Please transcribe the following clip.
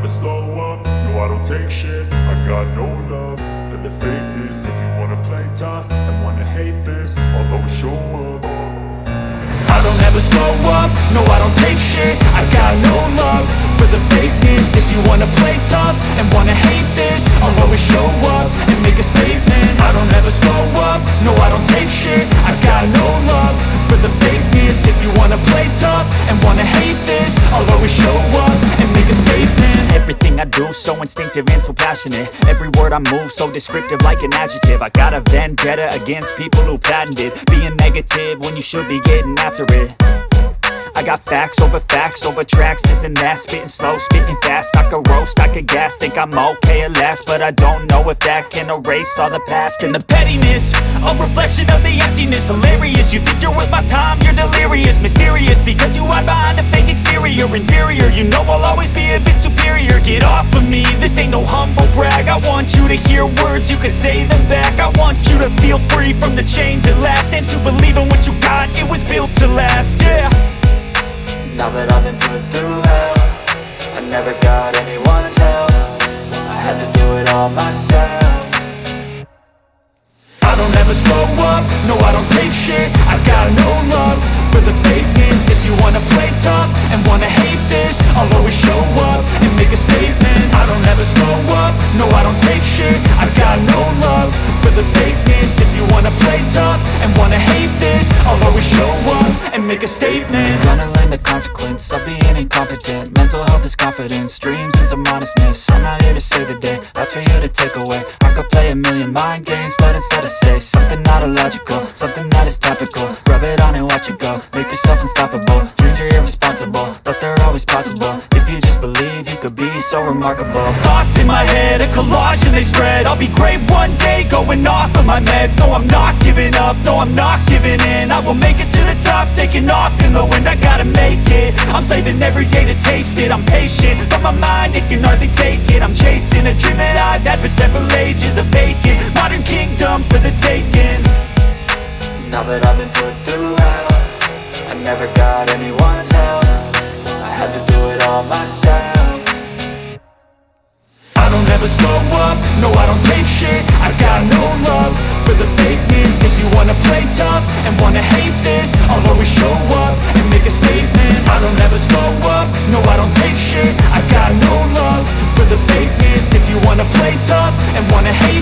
slow up, no I don't take shit. I got no love for the fakeness. If you wanna play tough and wanna hate this, I'll always show up. I don't ever slow up, no I don't take shit. I got no love for the fakeness. If you wanna play tough and wanna hate this, I'll always show up and make a statement. I don't ever slow up, no I don't take shit. I got no love for the fakeness. If you wanna play tough and wanna hate this, I'll always show up and make a statement. Everything I do so instinctive and so passionate. Every word I move so descriptive like an adjective. I got a vendetta against people who patented being negative when you should be getting after it. I got facts over tracks, this and that. Spitting slow, spitting fast, I could roast, I could gas. Think I'm okay at last, but I don't know if that can erase all the past. And the pettiness, a reflection of the emptiness. Hilarious, you think you're worth my time, you're delirious. Mysterious, because you hide behind a fake exterior. Inferior, you know I'll always be a bit superior. Get off of me, this ain't no humble brag. I want you to hear words, you can say them back. I want you to feel free from the chains at last, and to believe in what you got, it was built to last, yeah. Now that I've been put through hell, I never got anyone's help. I had to do it all myself. I don't ever slow up, no I don't take shit. I got no love for the fakeness. If you wanna play tough and wanna hate this, I'll always show up and make a statement. I don't ever slow up, no I don't take shit. I got no love for the fakeness. If you wanna play tough and wanna hate this, I'll always show up and make a statement. Gonna learn the consequence of being incompetent. Mental health is confidence, dreams and some modestness. I'm not here to save the day, that's for you to take away. I could play a million mind games, but instead I say something not illogical, something that is topical. Rub it on and watch it go, make yourself unstoppable. Dreams are irresponsible, but they're always possible. If you just believe, you could be so remarkable. Thoughts in my head, a collage and they spread. I'll be great one day, going off of my meds. No, I'm not giving up, no, I'm not giving in. I will make it to the top, taking off in the wind. I gotta make it, I'm saving every day to taste it. I'm patient, but my mind, it can hardly take it. I'm chasing a dream that I've had for several ages. A vacant, modern kingdom for the taking. Now that I've been put through hell, I never got anyone's help. I had to do it all myself. I don't ever slow up, no I don't take shit. I got no love for the fakeness. If you wanna play tough and wanna hate this, I'll always show up and make a statement. I don't ever slow up, no I don't take shit. I got no love for the fakeness. If you wanna play tough and wanna hate